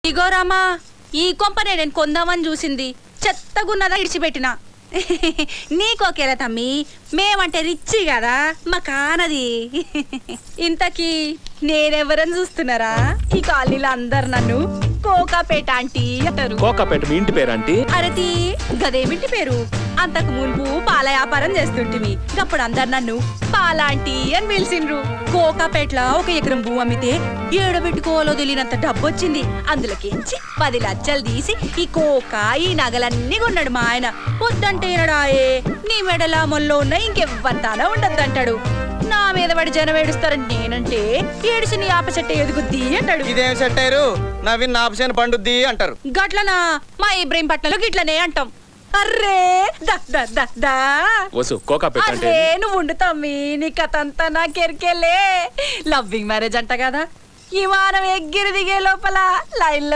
ఇగో రామా, ఈ కొంపనే నేను కొందామని చూసింది, చెత్తగున్నదా ఇడిచిపెట్టినా. నీకోకేలా తమ్మి, మేమంటే రిచ్చి కదా, మా కానది. ఇంతకీ నేనెవరని చూస్తున్నారా? ఈ కాలనీలో అందరు నన్ను కోకాపేట ఆంటీ అంటారు. కోకాపేట మీ ఇంటి పేరు ఆంటీ? అరతి గదేమింటి పేరు. అంతకు మున్పు పాల వ్యాపారం చేస్తుంటివి, అప్పుడు అందరు నన్ను పాలాంటీ అని పిలిచిండ్రు. కోకాపేటలో 1 ఎకరం భూ అమ్మితే ఏడబెట్టుకోవాలో తెలియనంత డబ్బు వచ్చింది. అందులోకించి 10 లక్షలు తీసి ఈ కోక ఈ నగలన్నీ కొన్నాడు మా ఆయన. వద్దంటే ఏడాయే, నీ మెడలా మొల్లో ఉన్న ఇంకెవ్వంతానా ఉండద్దంటాడు. నా మీద పడి జనం ఏడుస్తారని నేనంటే ఏడిసి నీ ఆప చెట్టు ఎదుగుద్ది అంటాడు. ఇదేం సెట్ అయ్యారు, నవీన్ ఆపషన్ పండుద్ది అంటారు. గట్లనా? మా ఇబ్రహీం పట్లలో గిట్లనే అంటాం. అర్రే అరే నువ్వు ఉండు తమ్మి, నీ కథ అంతా నాకెరికెళ్ళే. లవ్వింగ్ మ్యారేజ్ అంట కదా, ఈ వారం ఎగ్గిరి దిగే లోపల లైన్